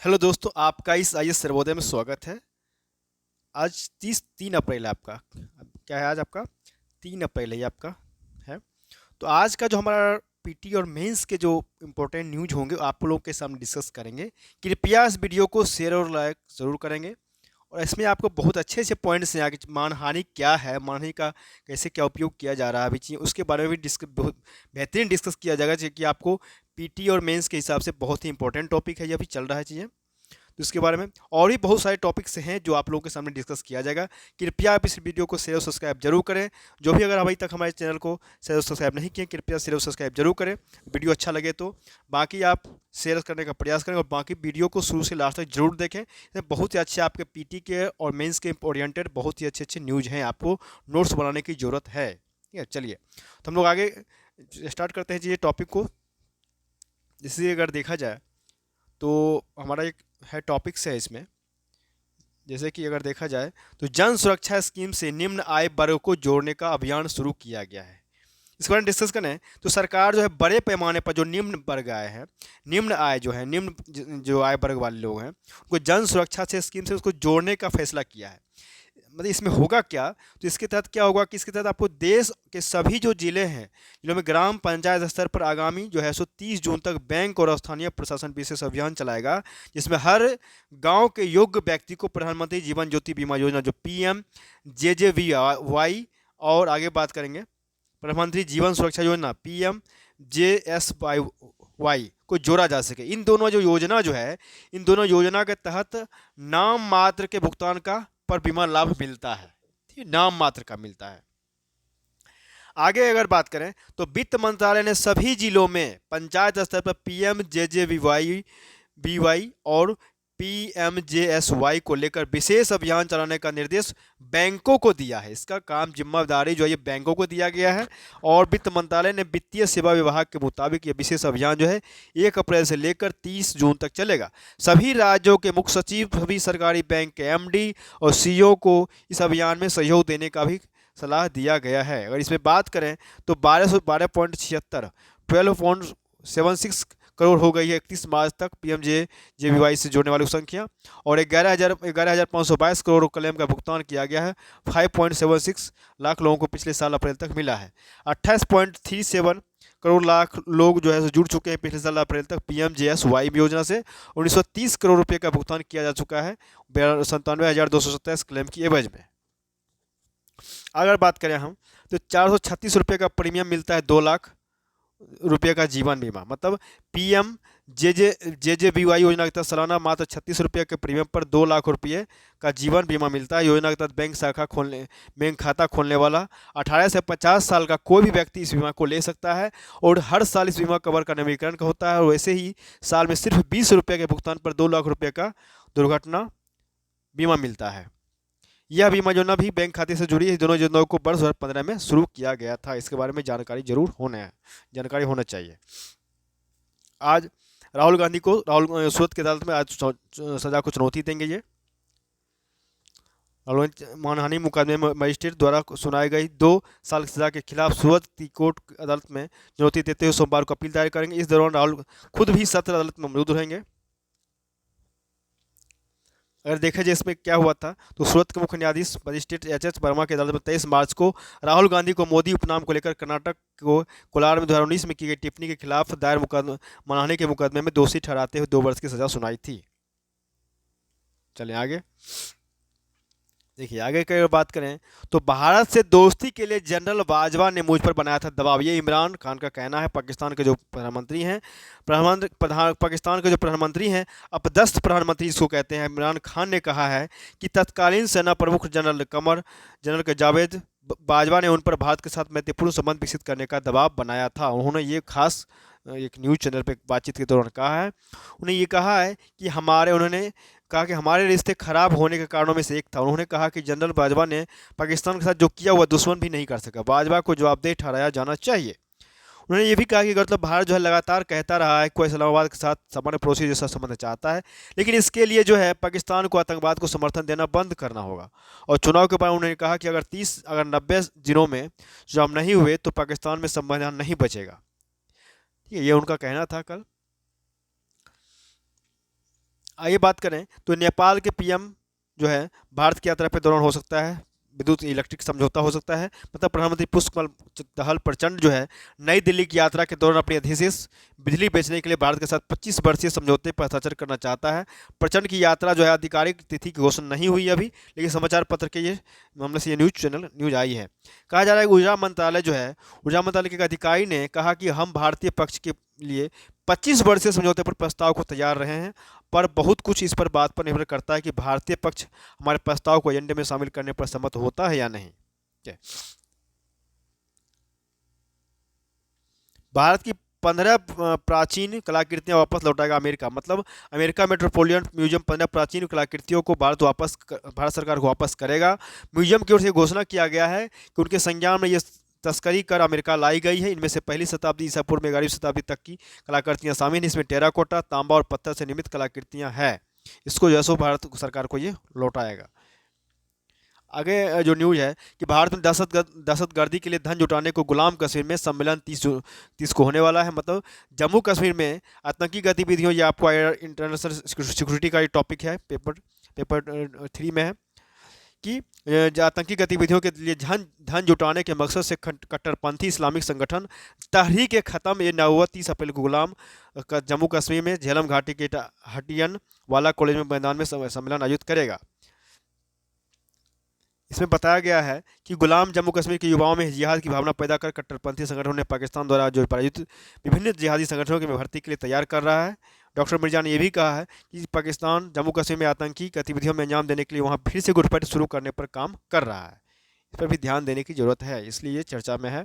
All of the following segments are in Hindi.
हेलो दोस्तों, आपका इस आईएएस सर्वोदय में स्वागत है। आज 3 अप्रैल है आपका। अब क्या है आज आपका? 3 अप्रैल है ये आपका है। तो आज का जो हमारा पीटी और मेंस के जो इम्पोर्टेंट न्यूज होंगे आप लोगों के सामने डिस्कस करेंगे। कृपया इस वीडियो को शेयर और लाइक ज़रूर करेंगे। और इसमें आपको बहुत अच्छे से पॉइंट्स हैं आगे, मानहानि क्या है, मानहानि का कैसे क्या उपयोग किया जा रहा है अभी चीज़, उसके बारे में भी डिस्कस बहुत बेहतरीन डिस्कस किया जाएगा, जो कि आपको पीटी और मेंस के हिसाब से बहुत ही इंपॉर्टेंट टॉपिक है, ये अभी चल रहा है चीज़ें। तो इसके बारे में और भी बहुत सारे टॉपिक्स हैं जो आप लोगों के सामने डिस्कस किया जाएगा। कृपया आप इस वीडियो को शेयर और सब्सक्राइब जरूर करें। जो भी अगर अभी तक हमारे चैनल को शेयर और सब्सक्राइब नहीं किए, कृपया शेयर और सब्सक्राइब जरूर करें। वीडियो अच्छा लगे तो बाकी आप शेयर करने का प्रयास करें, और बाकी वीडियो को शुरू से लास्ट तक जरूर देखें। इसमें बहुत ही अच्छे आपके पीटी के और मेंस के ओरिएंटेड बहुत ही अच्छे अच्छे न्यूज़ हैं, आपको नोट्स बनाने की ज़रूरत है। ठीक है, चलिए तो हम लोग आगे स्टार्ट करते हैं जी ये टॉपिक को। जैसे अगर देखा जाए तो हमारा एक है टॉपिक्स है इसमें। जैसे कि अगर देखा जाए तो जन सुरक्षा स्कीम से निम्न आय वर्ग को जोड़ने का अभियान शुरू किया गया है। इसके बारे में डिस्कस करें तो सरकार जो है बड़े पैमाने पर जो निम्न वर्ग आए हैं, निम्न आय जो है, निम्न जो आय वर्ग वाले लोग हैं, उनको जन सुरक्षा से स्कीम से उसको जोड़ने का फैसला किया है। मतलब इसमें होगा क्या, तो इसके तहत क्या होगा कि इसके तहत आपको देश के सभी जो जिले हैं, जिलों में ग्राम पंचायत स्तर पर आगामी जो है सो 30 जून तक बैंक और स्थानीय प्रशासन विशेष अभियान चलाएगा, जिसमें हर गांव के योग्य व्यक्ति को प्रधानमंत्री जीवन ज्योति बीमा योजना जो PMJJBY, और आगे बात करेंगे प्रधानमंत्री जीवन सुरक्षा योजना PMJSY को जोड़ा जा सके। इन दोनों जो योजना जो है, इन दोनों योजना के तहत नाम मात्र के भुगतान का पर बीमा लाभ मिलता है। ठीक है, नाम मात्र का मिलता है। आगे अगर बात करें तो वित्त मंत्रालय ने सभी जिलों में पंचायत स्तर पर PMJJBY और PMJSY को लेकर विशेष अभियान चलाने का निर्देश बैंकों को दिया है। इसका काम जिम्मेदारी जो है ये बैंकों को दिया गया है, और वित्त मंत्रालय ने वित्तीय सेवा विभाग के मुताबिक ये विशेष अभियान जो है 1 अप्रैल से लेकर 30 जून तक चलेगा। सभी राज्यों के मुख्य सचिव, सभी सरकारी बैंक के MD और CEO को इस अभियान में सहयोग देने का भी सलाह दिया गया है। अगर इसमें बात करें तो 1212.76 12.76 करोड़ हो गई है 31 मार्च तक PMJJBY से जोड़ने वालों की संख्या, और 11,522 करोड़ क्लेम का भुगतान किया गया है। 5.76 लाख लोगों को पिछले साल अप्रैल तक मिला है। 28.37 करोड़ लाख लोग जो है जुड़ चुके हैं पिछले साल अप्रैल तक PMJSY योजना से। 1930 करोड़ रुपए का भुगतान किया जा चुका है 97,227 क्लेम की एवज में। अगर बात करें हम तो 436 रुपये का प्रीमियम मिलता है, 2 लाख रुपये का जीवन बीमा। मतलब PMJJBY योजना के तहत सालाना मात्र 36 रुपये के प्रीमियम पर 2 लाख रुपये का जीवन बीमा मिलता है। योजना के तहत बैंक खाता खोलने वाला 18 से 50 साल का कोई भी व्यक्ति इस बीमा को ले सकता है, और हर साल इस बीमा कवर का नवीनीकरण का होता है। और वैसे ही साल में सिर्फ 20 रुपये के भुगतान पर 2 लाख रुपये का दुर्घटना बीमा मिलता है। यह बीमा योजना भी बैंक खाते से जुड़ी है। दोनों योजनाओं को वर्ष 2015 में शुरू किया गया था। इसके बारे में जानकारी होना चाहिए। आज राहुल गांधी को सूरत की अदालत में आज सजा को चुनौती देंगे ये। मानहानि मुकदमे में मजिस्ट्रेट द्वारा सुनाई गई 2 साल की सजा के खिलाफ सूरत की कोर्ट अदालत में चुनौती देते हुए सोमवार को अपील दायर करेंगे। इस दौरान राहुल खुद भी सत्र अदालत में मौजूद रहेंगे। अगर देखा जाए इसमें क्या हुआ था तो सूरत के मुख्य न्यायाधीश मजिस्ट्रेट HH वर्मा की अदालत में 23 मार्च को राहुल गांधी को मोदी उपनाम को लेकर कर्नाटक को कोलार में 2019 में की गई टिप्पणी के खिलाफ दायर मानहानि के मुकदमे में दोषी ठहराते हुए 2 वर्ष की सजा सुनाई थी। चलिए आगे देखिए। आगे की अगर बात करें तो भारत से दोस्ती के लिए जनरल बाजवा ने मुझ पर बनाया था दबाव, ये इमरान खान का कहना है। पाकिस्तान के जो प्रधानमंत्री हैं, पाकिस्तान के जो प्रधानमंत्री हैं, अपदस्थ प्रधानमंत्री इसको कहते हैं, इमरान खान ने कहा है कि तत्कालीन सेना प्रमुख जनरल के जावेद बाजवा ने उन पर भारत के साथ मैत्रीपूर्ण संबंध विकसित करने का दबाव बनाया था। उन्होंने ये खास एक न्यूज़ चैनल पर बातचीत के दौरान कहा है। उन्होंने कहा कि हमारे रिश्ते खराब होने के कारणों में से एक था। उन्होंने कहा कि जनरल बाजवा ने पाकिस्तान के साथ जो किया हुआ दुश्मन भी नहीं कर सका, बाजवा को जवाबदेह ठहराया जाना चाहिए। उन्होंने ये भी कहा कि मतलब भारत जो है लगातार कहता रहा है कोई इस्लामाबाद के साथ सामान्य पड़ोसी जैसा संबंध चाहता है, लेकिन इसके लिए जो है पाकिस्तान को आतंकवाद को समर्थन देना बंद करना होगा। और चुनाव के बाद उन्होंने कहा कि अगर 90 दिनों में चुनाव नहीं हुए तो पाकिस्तान में संविधान नहीं बचेगा। ठीक है, ये उनका कहना था कल। आइए बात करें तो नेपाल के पीएम जो है भारत की यात्रा पे दौरान हो सकता है विद्युत इलेक्ट्रिक समझौता हो सकता है। मतलब प्रधानमंत्री पुष्पकमल दहल प्रचंड जो है नई दिल्ली की यात्रा के दौरान अपनी अधिशेष बिजली बेचने के लिए भारत के साथ 25 वर्षीय समझौते पर हस्ताक्षर करना चाहता है। प्रचंड की यात्रा जो है आधिकारिक तिथि की घोषणा नहीं हुई अभी, लेकिन समाचार पत्र के ये मामले से ये न्यूज आई है। कहा जा रहा है कि ऊर्जा मंत्रालय जो है, ऊर्जा मंत्रालय के एक अधिकारी ने कहा कि हम भारतीय पक्ष के लिए 25 वर्षीय समझौते पर प्रस्ताव को तैयार रहे हैं, पर बहुत कुछ इस पर बात पर निर्भर करता है कि भारतीय पक्ष हमारे प्रस्ताव को एजेंडे में शामिल करने पर सहमत होता है या नहीं। क्या भारत की 15 प्राचीन कलाकृतियां वापस लौटाएगा अमेरिका। मतलब अमेरिका मेट्रोपोलिटन म्यूजियम 15 प्राचीन कलाकृतियों को भारत सरकार को वापस करेगा। म्यूजियम की ओर से घोषणा किया गया है कि उनके संज्ञान में ये तस्करी कर अमेरिका लाई गई है। इनमें से पहली शताब्दी ईसा पूर्व में 11वीं शताब्दी तक की कलाकृतियां शामिल हैं। इसमें टेराकोटा, तांबा और पत्थर से निर्मित कलाकृतियां हैं। इसको जो है सो भारत सरकार को ये लौटाएगा। आगे जो न्यूज है कि भारत में दहशतगर्दी के लिए धन जुटाने को गुलाम कश्मीर में सम्मेलन 30 को होने वाला है। मतलब जम्मू कश्मीर में आतंकी गतिविधियों, ये आपको इंटरनेशनल सिक्योरिटी का ये टॉपिक है, पेपर 3 में है कि आतंकी गतिविधियों के लिए धन जुटाने के मकसद से कट्टरपंथी इस्लामिक संगठन तहरीक ए ख़त्म ये नौवा 30 अप्रैल को गुलाम जम्मू कश्मीर में झेलम घाटी के हटियन वाला कॉलेज में मैदान में सम्मेलन आयोजित करेगा। इसमें बताया गया है कि गुलाम जम्मू कश्मीर के युवाओं में जिहाद की भावना पैदा कर कट्टरपंथी संगठनों ने पाकिस्तान द्वारा जो प्रायोजित विभिन्न जिहादी संगठनों की भर्ती के लिए तैयार कर रहा है। डॉक्टर मिर्जा ने यह भी कहा है कि पाकिस्तान जम्मू कश्मीर में आतंकी गतिविधियों में अंजाम देने के लिए वहां फिर से घुसपैठ शुरू करने पर काम कर रहा है। इस पर भी ध्यान देने की जरूरत है, इसलिए ये चर्चा में है।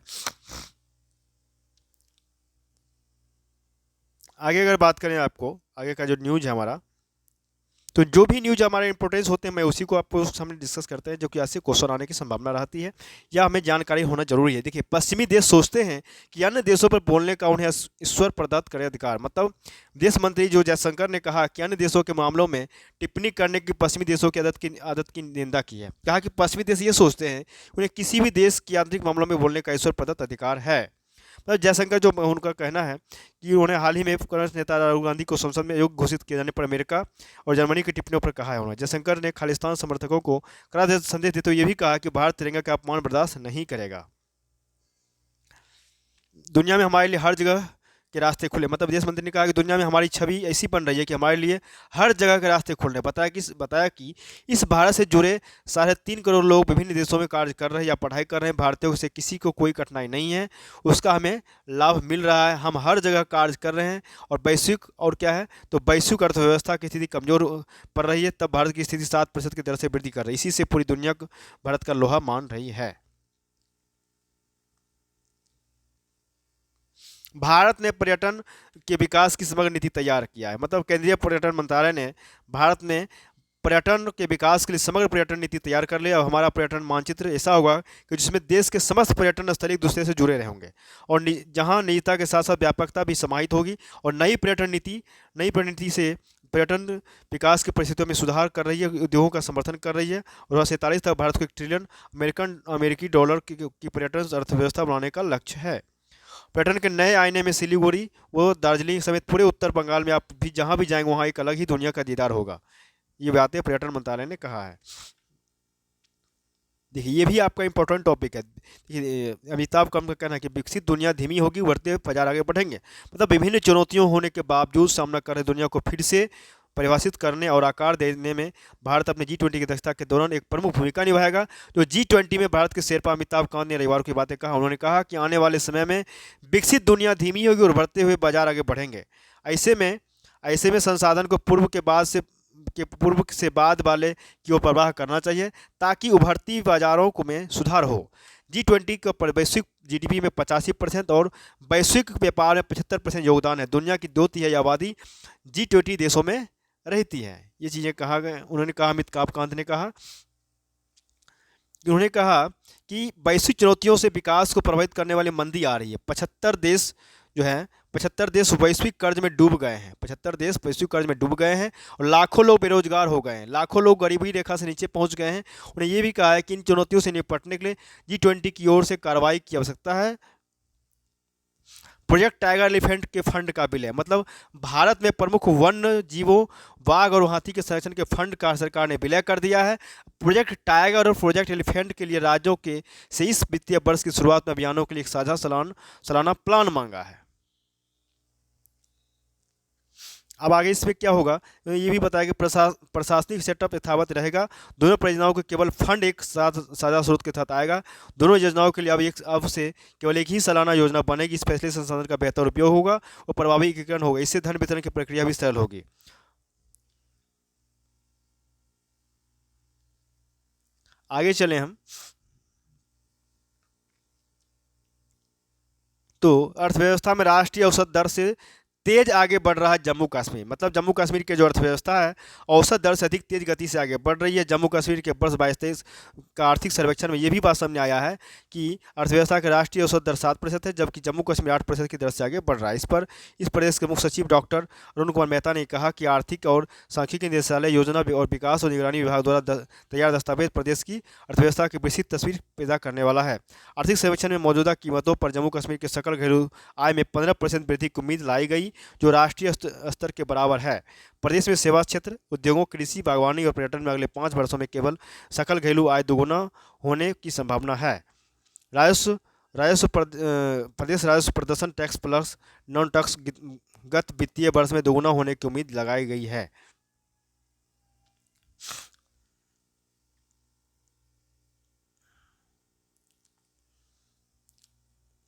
आगे अगर बात करें, आपको आगे का जो न्यूज है हमारा, तो जो भी न्यूज हमारे इंपॉर्टेंस होते हैं मैं उसी को आपको सामने डिस्कस करते हैं, जो कि ऐसे क्वेश्चन आने की संभावना रहती है या हमें जानकारी होना जरूरी है। देखिए, पश्चिमी देश सोचते हैं कि अन्य देशों पर बोलने का उन्हें ईश्वर प्रदत्त करे अधिकार। मतलब विदेश मंत्री जो जयशंकर ने कहा कि अन्य देशों के मामलों में टिप्पणी करने की पश्चिमी देशों की आदत की निंदा की है। कहा कि पश्चिमी देश ये सोचते हैं उन्हें किसी भी देश के आंतरिक मामलों में बोलने का ईश्वर प्रदत्त अधिकार है। मतलब जयशंकर जो उनका कहना है कि उन्होंने हाल ही में कांग्रेस नेता राहुल गांधी को संसद में योग्य घोषित किए जाने पर अमेरिका और जर्मनी की टिप्पणियों पर कहा है। उन्होंने जयशंकर ने खालिस्तान समर्थकों को कड़ा संदेश देते हुए ये भी कहा कि भारत तिरंगा का अपमान बर्दाश्त नहीं करेगा। दुनिया में हमारे लिए हर जगह के रास्ते खुले। मतलब विदेश मंत्री ने कहा कि दुनिया में हमारी छवि ऐसी बन रही है कि हमारे लिए हर जगह के रास्ते खुल रहे हैं। बताया कि इस भारत से जुड़े 3.5 करोड़ लोग विभिन्न देशों में कार्य कर रहे हैं या पढ़ाई कर रहे हैं। भारतीयों से किसी को कोई कठिनाई नहीं है, उसका हमें लाभ मिल रहा है। हम हर जगह कार्य कर रहे हैं और वैश्विक अर्थव्यवस्था की स्थिति कमजोर पड़ रही है, तब भारत की स्थिति 7% की दर से वृद्धि कर रही है। इसी से पूरी दुनिया को भारत का लोहा मान रही है। भारत ने पर्यटन के विकास की समग्र नीति तैयार किया है। मतलब केंद्रीय पर्यटन मंत्रालय ने भारत में पर्यटन के विकास के लिए समग्र पर्यटन नीति तैयार कर लिया। अब हमारा पर्यटन मानचित्र ऐसा होगा कि जिसमें देश के समस्त पर्यटन स्थल एक दूसरे से जुड़े रहेंगे और जहां निजता के साथ साथ व्यापकता भी समाहित होगी। और नई पर्यटन नीति से पर्यटन विकास की परिस्थितियों में सुधार कर रही है, उद्योगों का समर्थन कर रही है और 2047 तक भारत को 1 ट्रिलियन अमेरिकी डॉलर की पर्यटन अर्थव्यवस्था बनाने का लक्ष्य है। पर्यटन के नए आईने में सिलीगुड़ी वो दार्जिलिंग समेत पूरे उत्तर बंगाल में आप भी जहां भी जाएंगे वहां एक अलग ही दुनिया का दीदार होगा। ये बातें पर्यटन मंत्रालय ने कहा है। देखिए, ये भी आपका इंपॉर्टेंट टॉपिक है। अमिताभ कांत का कहना है कि विकसित दुनिया धीमी होगी, बढ़ते बाजार आगे बढ़ेंगे। मतलब विभिन्न चुनौतियों होने के बावजूद सामना कर रहे दुनिया को फिर से परिभाषित करने और आकार देने में भारत अपने G20 की अध्यक्षता के दौरान एक प्रमुख भूमिका निभाएगा। तो G20 में भारत के शेरपा अमिताभ कांत ने रविवार की बातें कहा। उन्होंने कहा कि आने वाले समय में विकसित दुनिया धीमी होगी और बढ़ते हुए बाजार आगे बढ़ेंगे। ऐसे में संसाधन को पूर्व से बाद वाले की ओर प्रवाह करना चाहिए ताकि उभरती बाजारों में सुधार हो। G20 का वैश्विक GDP में 85% और वैश्विक व्यापार में 75% योगदान है। दुनिया की 2/3 आबादी G20 देशों में रहती है। ये चीज़ें कहा गए। अमिताभ कांत ने कहा कि वैश्विक चुनौतियों से विकास को प्रभावित करने वाली मंदी आ रही है। 75 देश वैश्विक कर्ज में डूब गए हैं। 75 देश वैश्विक कर्ज में डूब गए हैं और लाखों लोग बेरोजगार हो गए हैं। लाखों लोग गरीबी रेखा से नीचे पहुंच गए हैं। उन्हें यह भी कहा है कि इन चुनौतियों से निपटने के लिए G20 की ओर से कार्रवाई की आवश्यकता है। प्रोजेक्ट टाइगर एलिफेंट के फंड का बिल है, मतलब भारत में प्रमुख वन्य जीवों बाघ और हाथी के संरक्षण के फंड का सरकार ने विलय कर दिया है। प्रोजेक्ट टाइगर और प्रोजेक्ट एलिफेंट के लिए राज्यों के से इस वित्तीय वर्ष की शुरुआत में अभियानों के लिए एक साझा सालाना प्लान मांगा है। अब आगे इसमें क्या होगा, तो ये भी बताया कि प्रशासनिक सेटअप यथावत रहेगा। दोनों परियोजनाओं के केवल फंड एक साथ साझा स्रोत के तहत आएगा। दोनों योजनाओं के लिए अब से केवल एक ही सालाना योजना बनेगी। स्पेशली संसाधन का बेहतर उपयोग होगा और प्रभावी एकीकरण होगा। इससे धन वितरण की प्रक्रिया भी सरल होगी। आगे चले हम, तो अर्थव्यवस्था में राष्ट्रीय औसत दर से तेज आगे बढ़ रहा है जम्मू कश्मीर, मतलब जम्मू कश्मीर की जो अर्थव्यवस्था है औसत दर से अधिक तेज गति से आगे बढ़ रही है। जम्मू कश्मीर के वर्ष 22-23 का आर्थिक सर्वेक्षण में ये भी बात सामने आया है कि अर्थव्यवस्था की राष्ट्रीय औसत दर 7% है, जबकि जम्मू कश्मीर 8% की दर से आगे बढ़ रहा है। इस प्रदेश के मुख्य सचिव डॉक्टर अरुण कुमार मेहता ने कहा कि आर्थिक और सांख्यिकी निदेशालय योजना और विकास और निगरानी विभाग द्वारा तैयार दस्तावेज प्रदेश की अर्थव्यवस्था की विस्तृत तस्वीर पैदा करने वाला है। आर्थिक सर्वेक्षण में मौजूदा कीमतों पर जम्मू कश्मीर के सकल घरेलू आय में 15% वृद्धि की उम्मीद लाई गई, जो राष्ट्रीय स्तर के बराबर है। प्रदेश में सेवा क्षेत्र, उद्योगों, कृषि, बागवानी और पर्यटन में अगले 5 वर्षों में केवल सकल घरेलू आय दोगुना होने की संभावना है। राजस्व प्रदेश राजस्व प्रदर्शन टैक्स प्लस नॉन टैक्स गत वित्तीय वर्ष में दोगुना होने की उम्मीद लगाई गई है।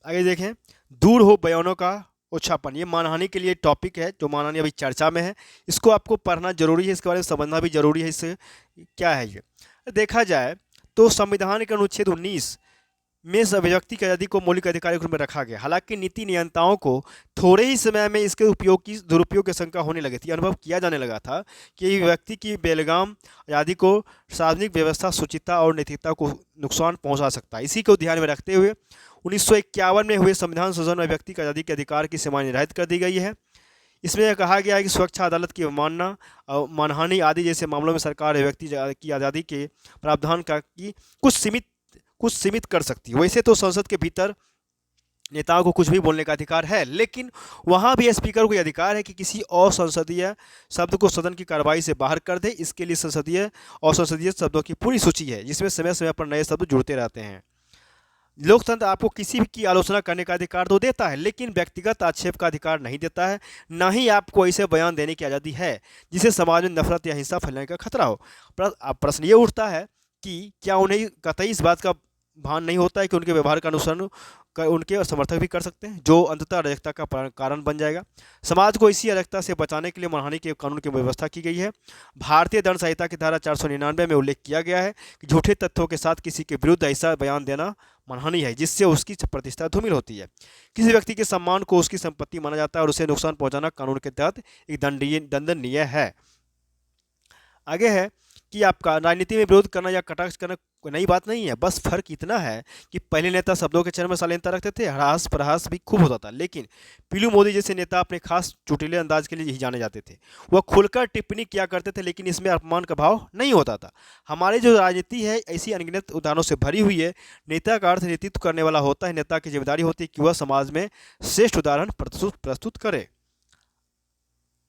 आगे देखें, दूर हो बयानों का ओछापन, ये मानहानि के लिए टॉपिक है, जो मानहानि अभी चर्चा में है। इसको आपको पढ़ना जरूरी है, इसके बारे में समझना भी जरूरी है। इससे क्या है, ये देखा जाए तो संविधान के अनुच्छेद 19 में अभिव्यक्ति की आज़ादी को मौलिक अधिकार के रूप में रखा गया। हालांकि नीति नियंताओं को थोड़े ही समय में इसके दुरुपयोग की शंका होने लगी थी। अनुभव किया जाने लगा था कि व्यक्ति की बेलगाम आज़ादी को सार्वजनिक व्यवस्था, शुचिता और नैतिकता को नुकसान पहुंचा सकता है। इसी को ध्यान में रखते हुए 1951 में हुए संविधान संशोधन में व्यक्ति की आज़ादी के अधिकार की सीमा निर्धारित कर दी गई है। इसमें यह कहा गया है कि सुरक्षा, अदालत की अवमानना और मानहानि आदि जैसे मामलों में सरकार व्यक्ति की आज़ादी के प्रावधान का की कुछ सीमित कर सकती है। वैसे तो संसद के भीतर नेताओं को कुछ भी बोलने का अधिकार है, लेकिन वहाँ भी स्पीकर को यह अधिकार है कि किसी असंसदीय शब्द को सदन की कार्रवाई से बाहर कर दे। इसके लिए असंसदीय शब्दों की पूरी सूची है, जिसमें समय समय पर नए शब्द जुड़ते रहते हैं। लोकतंत्र आपको किसी भी की आलोचना करने का अधिकार तो देता है, लेकिन व्यक्तिगत आक्षेप का अधिकार नहीं देता है। ना ही आपको ऐसे बयान देने की आज़ादी है जिसे समाज में नफरत या हिंसा फैलाने का खतरा हो। प्रश्न ये उठता है कि क्या उन्हें कतई इस बात का भान नहीं होता है कि उनके व्यवहार का अनुसरण उनके समर्थक भी कर सकते हैं, जो अंततः अराजकता का कारण बन जाएगा। समाज को इसी अराजकता से बचाने के लिए मानहानि के कानून की व्यवस्था की गई है। भारतीय दंड संहिता की धारा 499 में उल्लेख किया गया है कि झूठे तथ्यों के साथ किसी के विरुद्ध ऐसा बयान देना मानहानि है जिससे उसकी प्रतिष्ठा धूमिल होती है। किसी व्यक्ति के सम्मान को उसकी संपत्ति माना जाता है और उसे नुकसान पहुंचाना कानून के तहत एक दंडनीय है। आगे है कि आपका राजनीति में विरोध करना या कटाक्ष करना कोई नई बात नहीं है। बस फर्क इतना है कि पहले नेता शब्दों के चयन में शालीनता रखते थे, हरास प्रहास भी खूब होता था, लेकिन पीलू मोदी जैसे नेता अपने खास चुटीले अंदाज के लिए यही जाने जाते थे। वह खुलकर टिप्पणी किया करते थे, लेकिन इसमें अपमान का भाव नहीं होता था। हमारी जो राजनीति है ऐसी अनगिनत उदाहरणों से भरी हुई है। नेता का अर्थ नेतृत्व करने वाला होता है। नेता की जिम्मेदारी होती है कि वह समाज में श्रेष्ठ उदाहरण प्रस्तुत करे।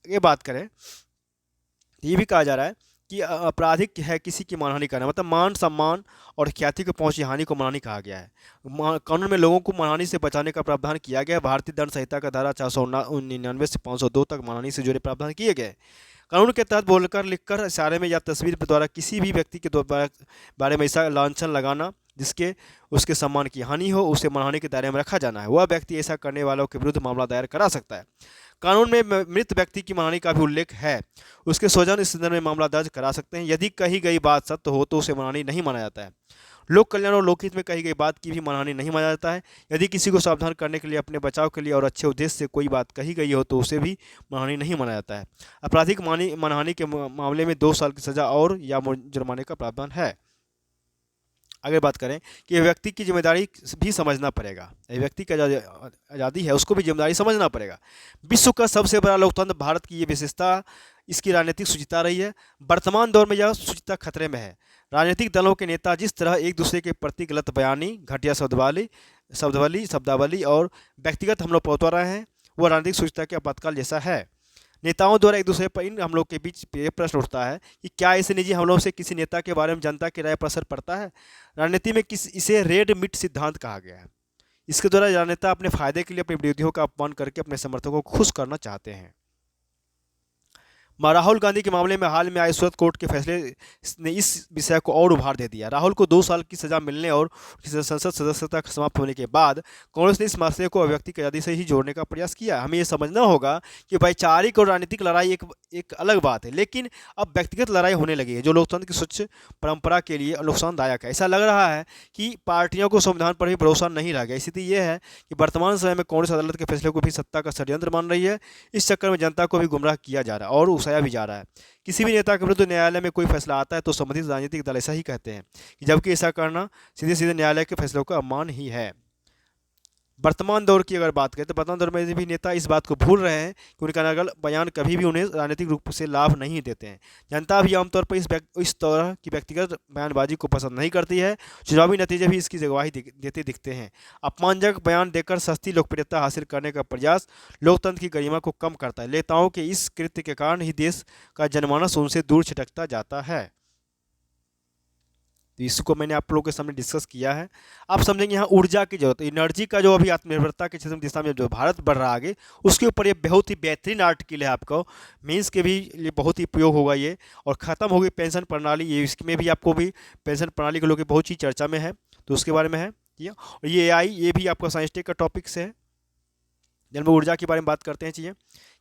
ये बात करें, ये भी कहा जा रहा है कि आपराधिक है किसी की मानहानि करना, मतलब मान सम्मान और ख्याति को पहुंची हानि को मानहानि कहा गया है। कानून में लोगों को मानहानि से बचाने का प्रावधान किया गया है। भारतीय दंड संहिता का धारा 499 से 502 तक मानहानि से जुड़े प्रावधान किए गए। कानून के तहत बोलकर, लिखकर, इशारे में या तस्वीर द्वारा किसी भी व्यक्ति के बारे में ऐसा लांछन लगाना जिसके उसके सम्मान की हानि हो, उसे मानहानि के दायरे में रखा जाना है। वह व्यक्ति ऐसा करने वालों के विरुद्ध मामला दायर करा सकता है। कानून में मृत व्यक्ति की मानहानि का भी उल्लेख है। उसके स्वजन इस संदर्भ में मामला दर्ज करा सकते हैं। यदि कही गई बात सत्य हो तो उसे मानहानि नहीं माना जाता है। लोक कल्याण और लोकहित में कही गई बात की भी मानहानि नहीं माना जाता है। यदि किसी को सावधान करने के लिए, अपने बचाव के लिए और अच्छे उद्देश्य से कोई बात कही गई हो तो उसे भी मानहानि नहीं माना जाता है। आपराधिक मानहानि के मामले में 2 साल की सजा और या जुर्माने का प्रावधान है। आगे बात करें कि व्यक्ति की जिम्मेदारी भी समझना पड़ेगा। व्यक्ति की आज़ादी है, उसको भी जिम्मेदारी समझना पड़ेगा। विश्व का सबसे बड़ा लोकतंत्र भारत की ये विशेषता इसकी राजनीतिक शुचिता रही है। वर्तमान दौर में यह शुचिता खतरे में है। राजनीतिक दलों के नेता जिस तरह एक दूसरे के प्रति गलत बयानी, घटिया शब्दवाली शब्दावली और व्यक्तिगत हमलों पर उतर रहे हैं, वो राजनीतिक सूचना के आपातकाल जैसा है। नेताओं द्वारा एक दूसरे पर इन हमलों के बीच ये प्रश्न उठता है कि क्या ऐसे निजी हमलों से किसी नेता के बारे में जनता की राय पर असर पड़ता है। राजनीति में इसे रेड मिट सिद्धांत कहा गया है। इसके द्वारा राजनेता अपने फायदे के लिए अपने विरोधियों का अपमान करके अपने समर्थकों को खुश करना चाहते हैं। राहुल गांधी के मामले में हाल में आए सूरत कोर्ट के फैसले ने इस विषय को और उभार दे दिया। राहुल को 2 साल की सजा मिलने और संसद सदस्यता समाप्त होने के बाद कांग्रेस ने इस मसले को अभिव्यक्ति की आज़ादी से ही जोड़ने का प्रयास किया। हमें यह समझना होगा कि वैचारिक और राजनीतिक लड़ाई एक अलग बात है, लेकिन अब व्यक्तिगत लड़ाई होने लगी है जो लोकतंत्र की स्वच्छ परंपरा के लिए नुकसानदायक है। ऐसा लग रहा है कि पार्टियों को संविधान पर भी भरोसा नहीं रह गया। स्थिति यह है कि वर्तमान समय में कांग्रेस अदालत के फैसले को भी सत्ता का षड्यंत्र मान रही है। इस चक्कर में जनता को भी गुमराह किया जा रहा है और उकसाया भी जा रहा है। किसी भी नेता के विरुद्ध न्यायालय में कोई फैसला आता है तो संबंधित राजनीतिक दल ऐसा ही कहते हैं, जबकि ऐसा करना सीधे सीधे न्यायालय के फैसलों का अपमान ही है। वर्तमान दौर की अगर बात करें तो वर्तमान दौर में भी नेता इस बात को भूल रहे हैं कि उनका नकल बयान कभी भी उन्हें राजनीतिक रूप से लाभ नहीं देते हैं। जनता भी आमतौर पर इस तरह की व्यक्तिगत बयानबाजी को पसंद नहीं करती है। चुनावी नतीजे भी इसकी गवाही देते दिखते हैं। अपमानजनक बयान देकर सस्ती लोकप्रियता हासिल करने का प्रयास लोकतंत्र की गरिमा को कम करता है। नेताओं के इस कृत्य के कारण ही देश का जनमानस उनसे दूर छिटकता जाता है। तो इसको मैंने आप लोगों के सामने डिस्कस किया है। आप समझेंगे यहाँ ऊर्जा की जरूरत, एनर्जी का जो अभी आत्मनिर्भरता के क्षेत्र में दिशा में जो भारत बढ़ रहा है आगे, उसके ऊपर ये बहुत ही बेहतरीन आर्टिकल है। आपको मेंस के भी लिए बहुत ही उपयोग होगा ये। और ख़त्म होगी पेंशन प्रणाली, ये इसमें भी आपको भी पेंशन प्रणाली के लोग बहुत चीज़ चर्चा में है, तो उसके बारे में है ये। और ये AI ये भी आपका साइंस टेक का टॉपिक से है। जब ऊर्जा के बारे में बात करते हैं चीज़ें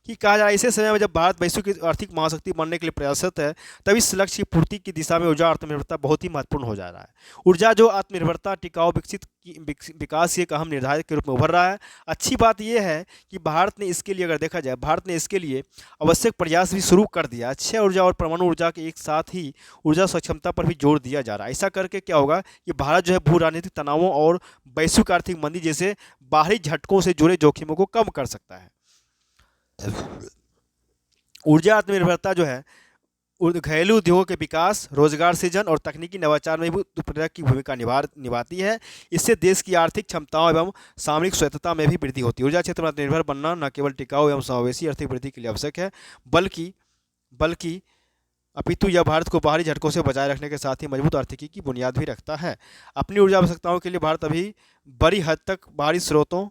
कि कहा जाए ऐसे समय में जब भारत वैश्विक आर्थिक महाशक्ति बनने के लिए प्रयासरत है, तब इस लक्ष्य की पूर्ति की दिशा में ऊर्जा आत्मनिर्भरता बहुत ही महत्वपूर्ण हो जा रहा है। ऊर्जा जो आत्मनिर्भरता टिकाऊ विकास की एक अहम निर्धारक के रूप में उभर रहा है। अच्छी बात यह है कि भारत ने इसके लिए, अगर देखा जाए, भारत ने इसके लिए आवश्यक प्रयास भी शुरू कर दिया। अक्षय ऊर्जा और परमाणु ऊर्जा के एक साथ ही ऊर्जा सक्षमता पर भी जोर दिया जा रहा है। ऐसा करके क्या होगा कि भारत जो है भू राजनीतिक तनावों और वैश्विक आर्थिक मंदी जैसे बाहरी झटकों से जुड़े जोखिमों को कम कर सकता है। ऊर्जा आत्मनिर्भरता जो है घरेलू उद्योगों के विकास, रोजगार सृजन और तकनीकी नवाचार में भी उत्प्रेरक की भूमिका निभाती है। इससे देश की आर्थिक क्षमताओं एवं सामरिक स्वायत्तता में भी वृद्धि होती है। ऊर्जा क्षेत्र में आत्मनिर्भर बनना न केवल टिकाऊ एवं समावेशी आर्थिक वृद्धि के लिए आवश्यक है, बल्कि अपितु यह भारत को बाहरी झटकों से बचाए रखने के साथ ही मजबूत आर्थिकी की बुनियाद भी रखता है। अपनी ऊर्जा आवश्यकताओं के लिए भारत अभी बड़ी हद तक बाहरी स्रोतों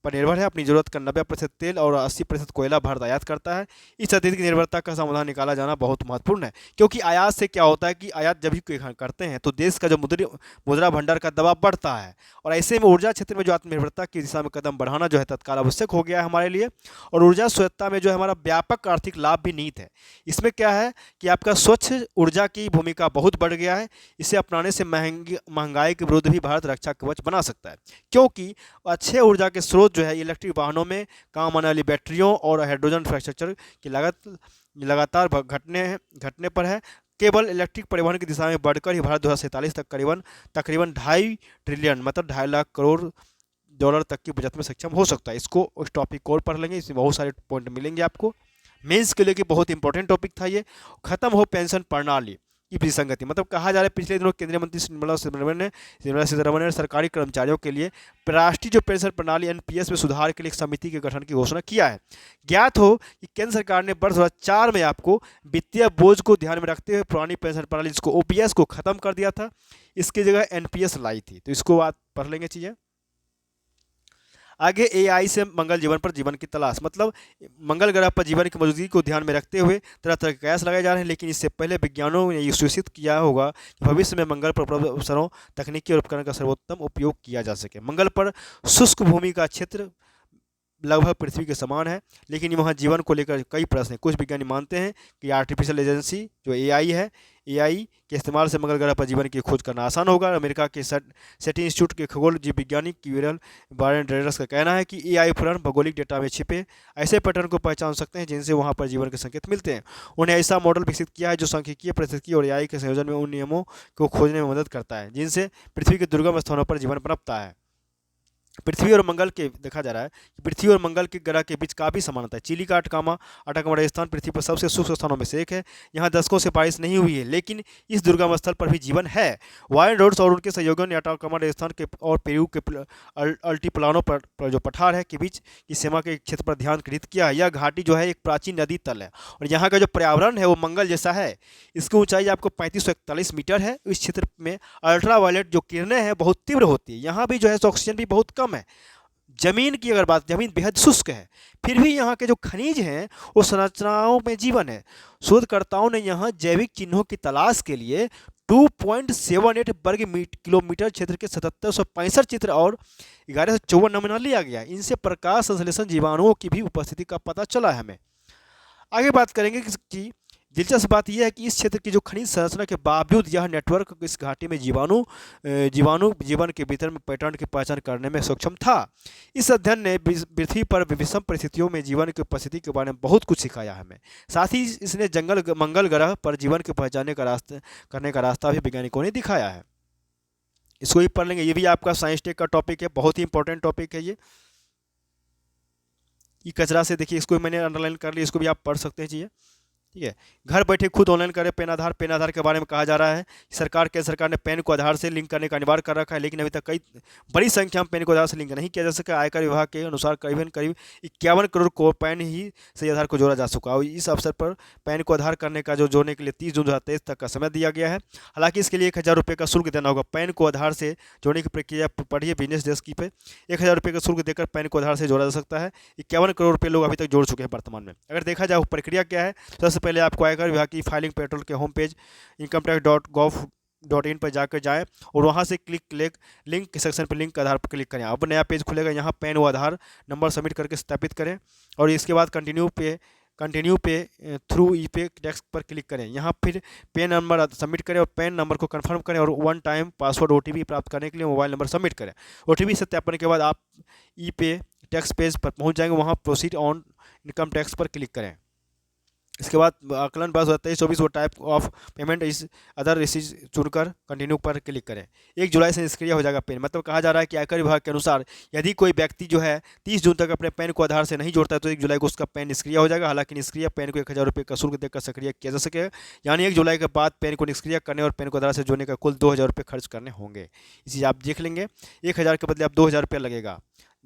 पर निर्भर है। अपनी जरूरत का 90% तेल और 80% कोयला भारत आयात करता है। इस अत्यधिक निर्भरता का समाधान निकाला जाना बहुत महत्वपूर्ण है, क्योंकि आयात से क्या होता है कि आयात जब भी करते हैं तो देश का जो मुद्रा भंडार का दबाव बढ़ता है। और ऐसे में ऊर्जा क्षेत्र में जो आत्मनिर्भरता की दिशा में कदम बढ़ाना जो है तत्काल आवश्यक हो गया है हमारे लिए। और ऊर्जा स्वायत्तता में जो है हमारा व्यापक आर्थिक लाभ भी निहित है। इसमें क्या है कि आपका स्वच्छ ऊर्जा की भूमिका बहुत बढ़ गया है। इसे अपनाने से महंगाई के विरुद्ध भी भारत रक्षा कवच बना सकता है, क्योंकि अच्छे ऊर्जा के स्रोत जो है इलेक्ट्रिक वाहनों में काम आने वाली बैटरियों और हाइड्रोजन इंफ्रास्ट्रक्चर की लागत लगातार घटने पर है। केवल इलेक्ट्रिक परिवहन की दिशा में बढ़कर ही भारत 2047 तक तकरीबन 2.5 ट्रिलियन मतलब 2.5 लाख करोड़ डॉलर तक की बचत में सक्षम हो सकता है। इसको उस टॉपिक को और पढ़ लेंगे, इसमें बहुत सारे पॉइंट मिलेंगे आपको। मेंस के लिए कि बहुत इंपॉर्टेंट टॉपिक था ये। खत्म हो पेंशन प्रणाली की विसंगति, मतलब कहा जा रहा है पिछले दिनों केंद्रीय मंत्री निर्मला सीतारमण ने सरकारी कर्मचारियों के लिए राष्ट्रीय जो पेंशन प्रणाली NPS में सुधार के लिए एक समिति के गठन की घोषणा किया है। ज्ञात हो कि केंद्र सरकार ने वर्ष 2004 में आपको वित्तीय बोझ को ध्यान में रखते हुए पुरानी पेंशन प्रणाली जिसको OPS को खत्म कर दिया था, इसकी जगह NPS लाई थी। तो इसको आप पढ़ लेंगे चीज़ें। आगे AI से मंगल जीवन पर जीवन की तलाश, मतलब मंगल ग्रह पर जीवन की मौजूदगी को ध्यान में रखते हुए तरह तरह के कयास लगाए जा रहे हैं। लेकिन इससे पहले विज्ञानों ने ये सुनिश्चित किया होगा कि भविष्य में मंगल पर उपलब्ध अवसरों, तकनीकी और उपकरण का सर्वोत्तम उपयोग किया जा सके। मंगल पर शुष्क भूमि का क्षेत्र लगभग पृथ्वी के समान है, लेकिन वहाँ जीवन को लेकर कई प्रश्न हैं। कुछ विज्ञानी मानते हैं कि आर्टिफिशियल एजेंसी जो AI है, AI के इस्तेमाल से मंगल ग्रह पर जीवन की खोज करना आसान होगा। अमेरिका के सेटी इंस्टीट्यूट के खगोल जीव वैज्ञानिक क्यूरल बारेंड्रेडस का कहना है कि AI उपकरण भौगोलिक डेटा में छिपे ऐसे पैटर्न को पहचान सकते हैं जिनसे वहाँ पर जीवन के संकेत मिलते हैं। उन्हें ऐसा मॉडल विकसित किया है जो सांख्यिकीय, पारिस्थितिकी और AI के संयोजन में उन नियमों को खोजने में मदद करता है जिनसे पृथ्वी के दुर्गम स्थानों पर जीवन पनपता है। पृथ्वी और मंगल के देखा जा रहा है कि पृथ्वी और मंगल के ग्रह के बीच काफ़ी समानता है। चिली का अटाकामा रेगिस्तान पृथ्वी पर सबसे शुष्क स्थानों में से एक है। यहाँ दशकों से बारिश नहीं हुई है, लेकिन इस दुर्गम स्थल पर भी जीवन है। वाइन रोड्स और उनके सहयोगियों ने अटाकामा रेगिस्तान के और पेरू के अल्टीप्लानो पर जो पठार है के बीच की सीमा के क्षेत्र पर ध्यान केंद्रित किया है। यह घाटी जो है एक प्राचीन नदी तल है और यहाँ का जो पर्यावरण है वो मंगल जैसा है। इसकी ऊंचाई आपको 3541 मीटर है। इस क्षेत्र में अल्ट्रावायलेट जो किरणें हैं बहुत तीव्र होती है। यहाँ भी जो है ऑक्सीजन भी बहुत कम है। जमीन की अगर बात, जमीन बेहद शुष्क है, फिर भी यहाँ के जो खनिज हैं वो संरचनाओं में जीवन है। शोधकर्ताओं ने यहाँ जैविक चिन्हों की तलाश के लिए 2.78 किलोमीटर क्षेत्र के 7765 चित्र और 1154 नमूना लिया गया। इनसे प्रकाश संश्लेषण जीवाणुओं की भी उपस्थिति का पता चला है हमें। आगे बात करेंगे कि दिलचस्प बात यह है कि इस क्षेत्र की जो खनिज संरचना के बावजूद यह नेटवर्क इस घाटी में जीवाणु जीवन के भीतर में पैटर्न की पहचान करने में सक्षम था। इस अध्ययन ने पृथ्वी पर विषम परिस्थितियों में जीवन की उपस्थिति के बारे में बहुत कुछ सिखाया हमें। साथ ही इसने मंगल ग्रह पर जीवन के पहचानने का करने का रास्ता भी वैज्ञानिकों ने दिखाया है। इसको भी पढ़ लेंगे, ये भी आपका साइंस टेक का टॉपिक है, बहुत ही इंपॉर्टेंट टॉपिक है ये। कचरा से देखिए, इसको मैंने अंडरलाइन कर लिया, इसको भी आप पढ़ सकते हैं चीज़ें। ठीक है, घर बैठे खुद ऑनलाइन करें पैन आधार के बारे में कहा जा रहा है। सरकार ने पैन को आधार से लिंक करने का अनिवार्य कर रखा है, लेकिन अभी तक कई बड़ी संख्या में पैन को आधार से लिंक नहीं किया जा सका। आयकर विभाग के अनुसार करीब 51 करोड़ को पैन ही से आधार को जोड़ा जा चुका और इस अवसर पर पैन को आधार करने का जो जोड़ने के लिए 30 जून 2023 तक का समय दिया गया है। हालांकि इसके लिए 1000 रुपये का शुल्क देना होगा। पैन को आधार से जोड़ने की प्रक्रिया पढ़िए बिजनेस डेस्क की पे। 1000 रुपये का शुल्क देकर पैन को आधार से जोड़ा जा सकता है। 51 करोड़ रुपये लोग अभी तक जोड़ चुके हैं वर्तमान में। अगर देखा जाए प्रक्रिया क्या है, तो सबसे पहले आपको आयकर विभाग की फाइलिंग पेट्रोल के होम पेज incometax.gov.in पर जाकर जाएं और वहां से लिंक के सेक्शन पर लिंक के आधार पर क्लिक करें। अब नया पेज खुलेगा, यहाँ पैन व आधार नंबर सबमिट करके सत्यापित करें और इसके बाद कंटिन्यू पे थ्रू ई पे टैक्स पर क्लिक करें। यहाँ फिर पैन नंबर सबमिट करें और पैन नंबर को कंफर्म करें और 1 टाइम पासवर्ड OTP प्राप्त करने के लिए मोबाइल नंबर सबमिट करें। OTP सत्यापन के बाद आप ई पे टैक्स पेज पर पहुँच जाएंगे, वहाँ प्रोसीड ऑन इनकम टैक्स पर क्लिक करें। इसके बाद आकलन 2023-24 वो टाइप ऑफ पेमेंट इस अदर रिसीज चुनकर कंटिन्यू पर क्लिक करें। 1 जुलाई से निष्क्रिय हो जाएगा पैन। मतलब कहा जा रहा है कि आयकर विभाग के अनुसार यदि कोई व्यक्ति जो है 30 जून तक अपने पैन को आधार से नहीं जोड़ता है तो 1 जुलाई को उसका पैन निष्क्रिय हो जाएगा। हालांकि निष्क्रिय पैन को 1000 रुपये का शुल्क देकर सक्रिय किया जा सकेगा, यानी 1 जुलाई के बाद पैन को निष्क्रिय करने और पैन को आधार से जोड़ने का कुल 2000 रुपये खर्च करने होंगे। ये चीज़ आप देख लेंगे, 1000 के बदले आप 2000 रुपये लगेगा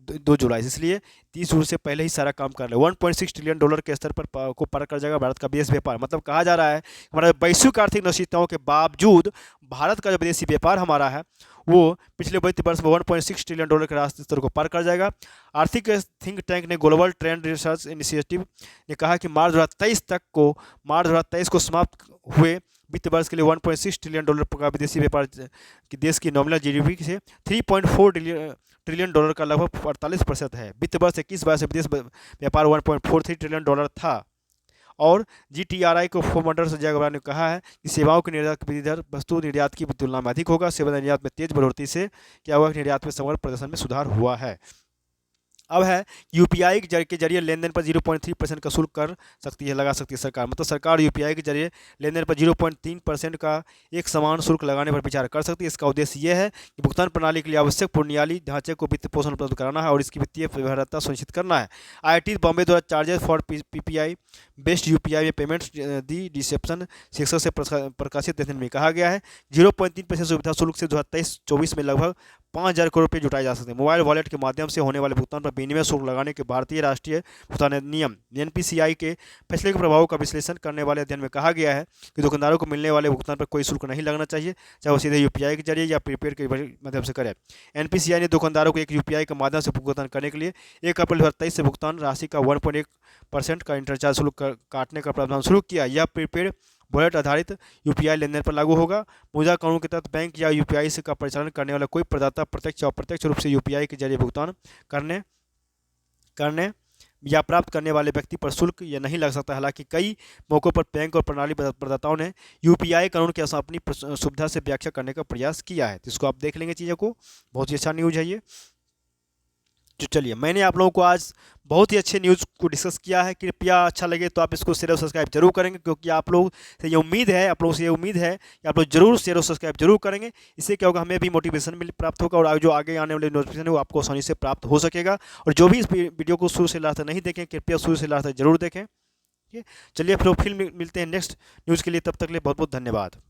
2 जुलाई से, इसलिए 30 जून से पहले ही सारा काम कर ले। $1.6 ट्रिलियन के स्तर पर को पार कर जाएगा भारत का विदेश व्यापार। मतलब कहा जा रहा है हमारा वैश्विक आर्थिक अनिश्चितताओं के बावजूद भारत का जो विदेशी व्यापार हमारा है वो पिछले वित्त वर्ष में $1.6 ट्रिलियन के राष्ट्रीय स्तर को पार कर जाएगा। आर्थिक थिंक टैंक ने ग्लोबल ट्रेंड रिसर्च इनिशिएटिव ने कहा कि मार्च 2023 को समाप्त हुए वित्त वर्ष के लिए $1.6 ट्रिलियन का विदेशी व्यापार की देश की नॉमिनल GDP से $3.4 ट्रिलियन का लगभग 48% है। वित्त वर्ष 21-22 से विदेश व्यापार $1.43 ट्रिलियन था। और GTRI को फोमंडर से जगह ने कहा है कि सेवाओं के निर्यात की दर वस्तु निर्यात की तुलना में अधिक होगा। सेवा निर्यात में तेज बढ़ोतरी से क्या हुआ, निर्यात में समग्र प्रदर्शन में सुधार हुआ है। अब है UPI के जरिए लेनदेन पर 0.3% का शुल्क लगा सकती है सरकार। मतलब सरकार UPI के जरिए लेनदेन पर 0.3% का एक समान शुल्क लगाने पर विचार कर सकती है। इसका उद्देश्य यह है कि भुगतान प्रणाली के लिए आवश्यक बुनियादी ढांचे को वित्त पोषण उपलब्ध कराना है और इसकी वित्तीय व्यवहार्यता सुनिश्चित करना है। IIT बॉम्बे द्वारा charges for PPI based UPI में पेमेंट्स दी रिसेप्शन शीर्षक से प्रकाशित अध्ययन में कहा गया है 0.3% सुविधा शुल्क से 2023-24 में लगभग 5000 करोड़ रुपये जुटाए जा सकते हैं। मोबाइल वॉलेट के माध्यम से होने वाले भुगतान पर विनिमय शुल्क लगाने के भारतीय राष्ट्रीय भुगतान नियम NPCI के फैसले के प्रभावों का विश्लेषण करने वाले अध्ययन में कहा गया है कि दुकानदारों को मिलने वाले भुगतान पर कोई शुल्क नहीं लगना चाहिए, चाहे वो सीधे UPI के जरिए या प्रीपेड के माध्यम से करें। NPCI ने दुकानदारों को एक UPI के माध्यम से भुगतान करने के लिए 1 अप्रैल 2023 से भुगतान राशि का 1.1% का इंटरचार्ज शुल्क काटने का प्रावधान शुरू किया। यह प्रीपेड वॉलेट आधारित UPI लेनदेन पर लागू होगा। मुद्रा कानून के तहत बैंक या UPI से का परिचालन करने वाला कोई प्रदाता प्रत्यक्ष या अप्रत्यक्ष रूप से UPI के जरिए भुगतान करने या प्राप्त करने वाले व्यक्ति पर शुल्क यह नहीं लग सकता। हालांकि कई मौक़ों पर बैंक और प्रणाली प्रदाताओं ने UPI कानून के अपनी सुविधा से व्याख्या करने का प्रयास किया है। तो इसको आप देख लेंगे चीज़ों को, बहुत ही अच्छा न्यूज़ है ये। जो चलिए मैंने आप लोगों को आज बहुत ही अच्छे न्यूज़ को डिस्कस किया है। कृपया अच्छा लगे तो आप इसको शेयर और सब्सक्राइब जरूर करेंगे, क्योंकि आप लोग से ये उम्मीद है, आप लोगों से ये उम्मीद है कि आप लोग जरूर शेयर और सब्सक्राइब जरूर करेंगे। इससे क्या होगा, हमें भी मोटिवेशन मिल प्राप्त होगा और जो आगे आने वाले नोटिफिकेशन है वो आपको आसानी से प्राप्त हो सकेगा। और जो भी इस वीडियो को शुरू से लास्ट तक नहीं देखें, कृपया शुरू से लास्ट तक जरूर देखें। ठीक है, चलिए फिर मिलते हैं नेक्स्ट न्यूज़ के लिए। तब तक के लिए बहुत बहुत धन्यवाद।